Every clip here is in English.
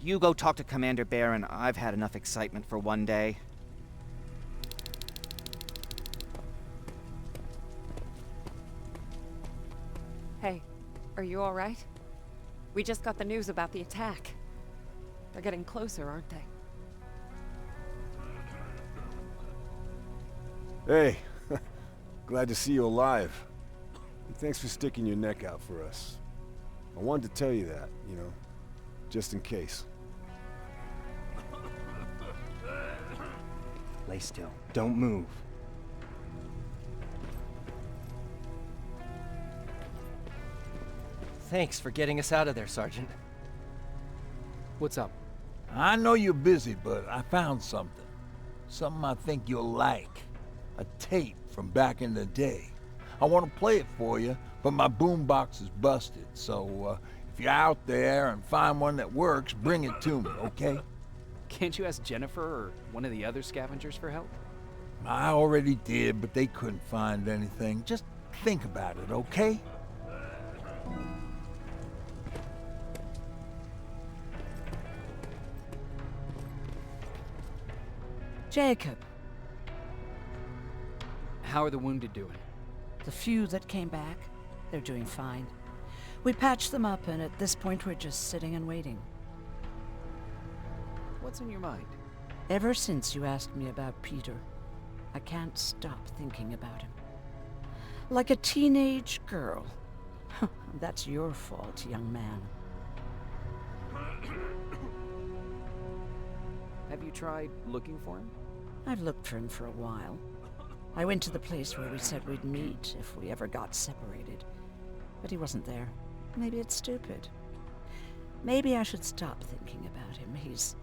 you go talk to Commander Baron. I've had enough excitement for one day. Hey, are you alright? We just got the news about the attack. They're getting closer, aren't they? Hey, glad to see you alive. And thanks for sticking your neck out for us. I wanted to tell you that, you know, just in case. Lay still. Don't move. Thanks for getting us out of there, Sergeant. What's up? I know you're busy, but I found something. Something I think you'll like. A tape from back in the day. I want to play it for you, but my boombox is busted, so if you're out there and find one that works, bring it to me, okay? Can't you ask Jennifer or one of the other scavengers for help? I already did, but they couldn't find anything. Just think about it, okay? Jacob, How are the wounded doing? the few that came back, they're doing fine. We patched them up, and at this point we're just sitting and waiting. What's on your mind? Ever since you asked me about Peter, I can't stop thinking about him. Like a teenage girl. That's your fault, young man. Have you tried looking for him? I've looked for him for a while. I went to the place where we said we'd meet if we ever got separated. But he wasn't there. Maybe it's stupid. Maybe I should stop thinking about him. He's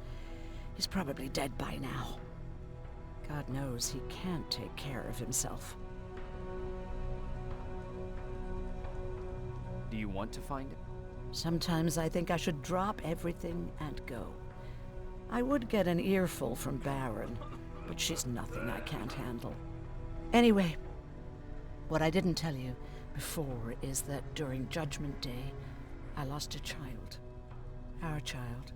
probably dead by now. God knows he can't take care of himself. Do you want to find him? Sometimes I think I should drop everything and go. I would get an earful from Baron, but she's nothing I can't handle. Anyway, what I didn't tell you before is that during Judgment Day, I lost a child. Our child.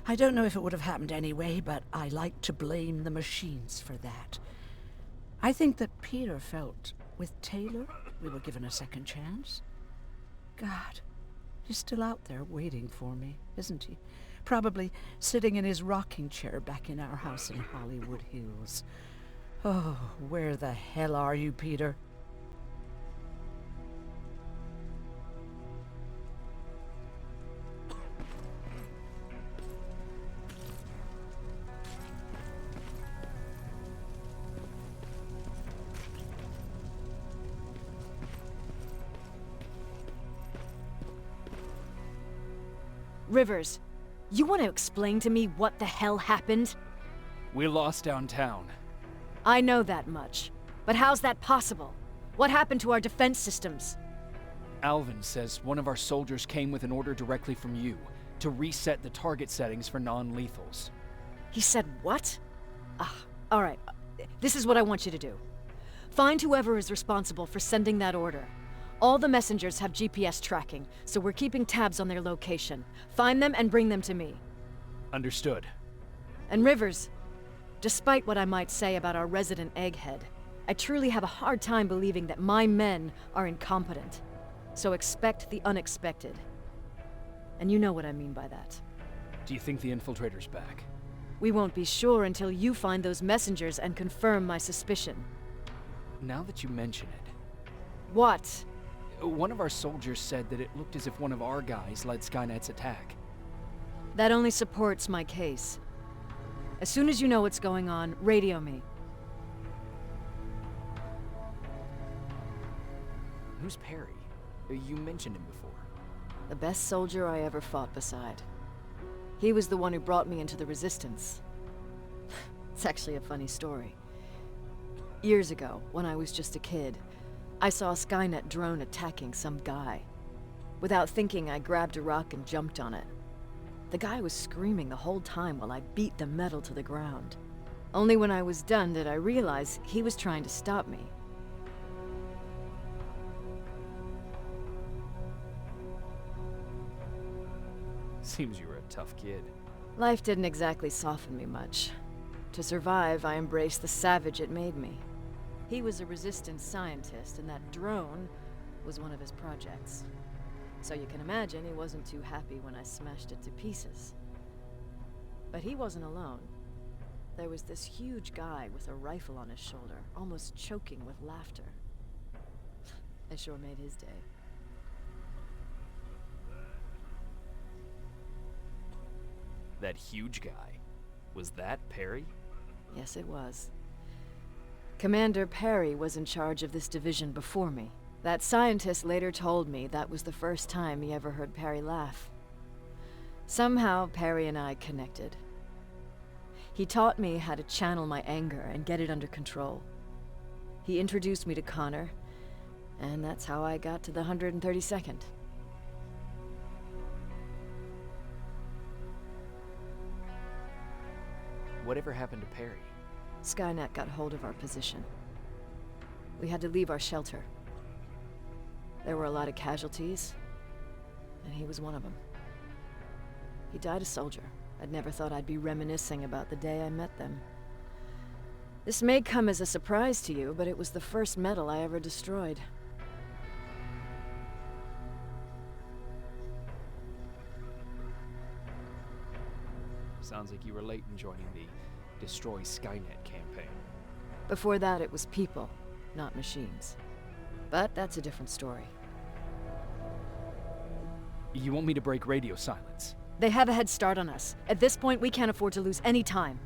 I don't know if it would have happened anyway, but I like to blame the machines for that. I think that Peter felt with Taylor we were given a second chance. God, he's still out there waiting for me, isn't he? Probably sitting in his rocking chair back in our house in Hollywood Hills. Oh, where the hell are you, Peter? Rivers, you want to explain to me what the hell happened? We lost downtown. I know that much. But how's that possible? What happened to our defense systems? Alvin says one of our soldiers came with an order directly from you to reset the target settings for non-lethals. He said what? All right. This is what I want you to do. Find whoever is responsible for sending that order. All the messengers have GPS tracking, so we're keeping tabs on their location. Find them and bring them to me. Understood. And Rivers, despite what I might say about our resident egghead, I truly have a hard time believing that my men are incompetent. So expect the unexpected. And you know what I mean by that. Do you think the infiltrator's back? We won't be sure until you find those messengers and confirm my suspicion. Now that you mention it, What? one of our soldiers said that it looked as if one of our guys led Skynet's attack. That only supports my case. As soon as you know what's going on, radio me. Who's Perry? You mentioned him before. The best soldier I ever fought beside. He was the one who brought me into the Resistance. It's actually a funny story. Years ago, when I was just a kid, I saw a Skynet drone attacking some guy. Without thinking, I grabbed a rock and jumped on it. The guy was screaming the whole time while I beat the metal to the ground. Only when I was done did I realize he was trying to stop me. Seems you were a tough kid. Life didn't exactly soften me much. To survive, I embraced the savage it made me. He was a resistance scientist, and that drone was one of his projects. So you can imagine he wasn't too happy when I smashed it to pieces. But he wasn't alone. There was this huge guy with a rifle on his shoulder, almost choking with laughter. I sure made his day. That huge guy. Was that Perry? Yes, it was. Commander Perry was in charge of this division before me. That scientist later told me that was the first time he ever heard Perry laugh. Somehow, Perry and I connected. He taught me how to channel my anger and get it under control. He introduced me to Connor, and that's how I got to the 132nd. Whatever happened to Perry? Skynet got hold of our position. We had to leave our shelter. There were a lot of casualties, and he was one of them. He died a soldier. I'd never thought I'd be reminiscing about the day I met them. This may come as a surprise to you, but it was the first metal I ever destroyed. Sounds like you were late in joining the Destroy Skynet campaign. Before that, it was people, not machines. But that's a different story. You want me to break radio silence? They have a head start on us. At this point, we can't afford to lose any time.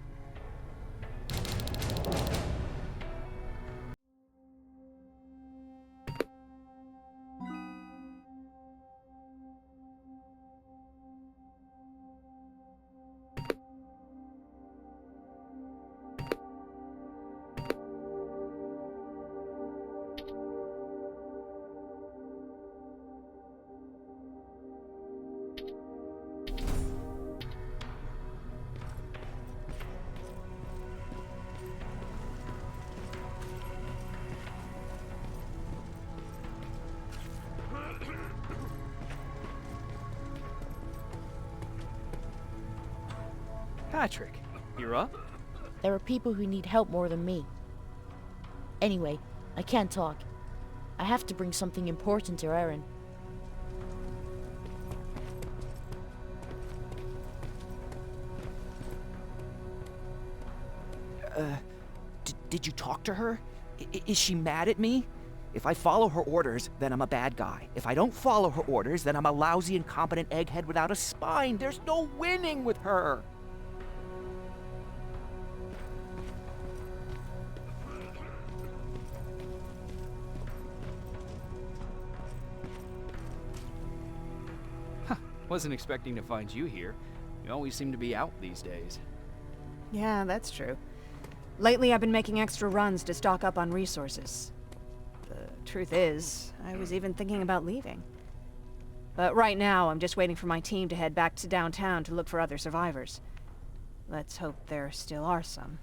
Patrick, you're up? There are people who need help more than me. Anyway, I can't talk. I have to bring something important to Erin. Did you talk to her? Is she mad at me? If I follow her orders, then I'm a bad guy. If I don't follow her orders, then I'm a lousy, incompetent egghead without a spine. There's no winning with her. Wasn't expecting to find you here. You always seem to be out these days. Yeah, that's true. Lately, I've been making extra runs to stock up on resources. The truth is, I was even thinking about leaving. But right now, I'm just waiting for my team to head back to downtown to look for other survivors. Let's hope there still are some.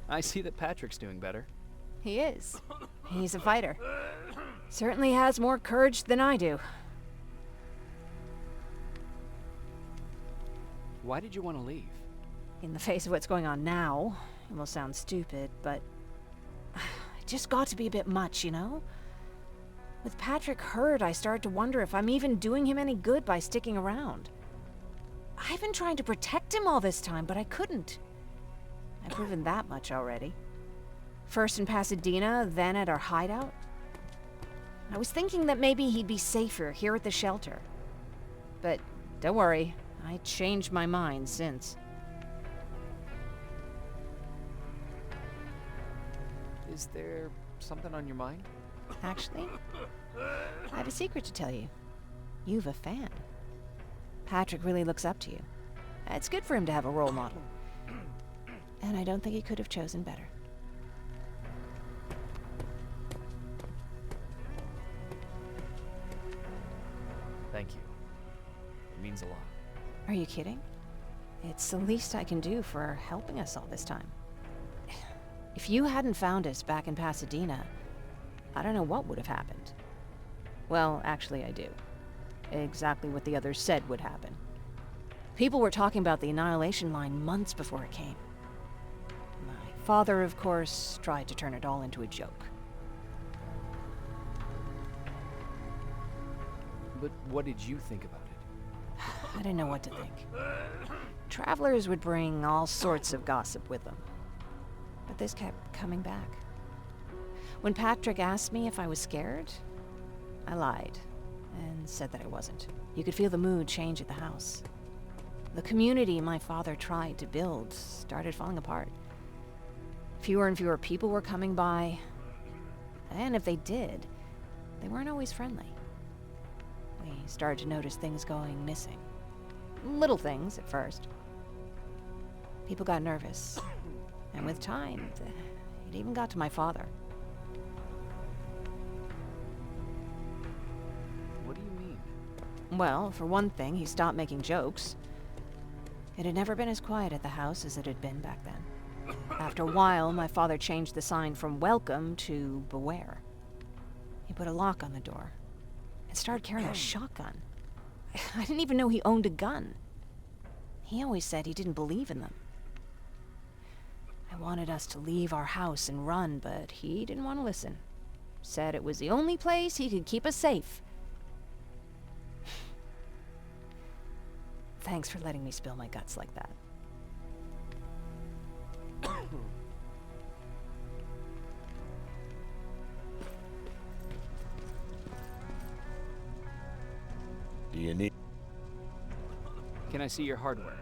I see that Patrick's doing better. He is. He's a fighter. Certainly has more courage than I do. Why did you want to leave? In the face of what's going on now, it will sound stupid, but it just got to be a bit much, you know? With Patrick hurt, I started to wonder if I'm even doing him any good by sticking around. I've been trying to protect him all this time, but I couldn't. I've proven that much already. First in Pasadena, then at our hideout. I was thinking that maybe he'd be safer here at the shelter. But don't worry, I changed my mind since. Is there something on your mind? Actually, I have a secret to tell you. You've a fan. Patrick really looks up to you. It's good for him to have a role model. And I don't think he could have chosen better. Thank you. It means a lot. Are you kidding? It's the least I can do for helping us all this time. If you hadn't found us back in Pasadena, I don't know what would have happened. Well, actually I do. exactly what the others said would happen. People were talking about the Annihilation Line months before it came. My father, of course, tried to turn it all into a joke. But what did you think about it? I didn't know what to think. Travelers would bring all sorts of gossip with them. But this kept coming back. When Patrick asked me if I was scared, I lied and said that I wasn't. You could feel the mood change at the house. The community my father tried to build started falling apart. Fewer and fewer people were coming by, and if they did, they weren't always friendly. We started to notice things going missing. Little things at first. People got nervous, and with time, it even got to my father. What do you mean? Well, for one thing, he stopped making jokes. It had never been as quiet at the house as it had been back then. After a while, my father changed the sign from welcome to beware. He put a lock on the door and started carrying a shotgun. I didn't even know he owned a gun. He always said he didn't believe in them. I wanted us to leave our house and run, but he didn't want to listen. Said it was the only place he could keep us safe. Thanks for letting me spill my guts like that. Do you need... Can I see your hardware?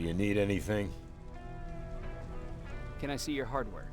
You need anything? Can I see your hardware?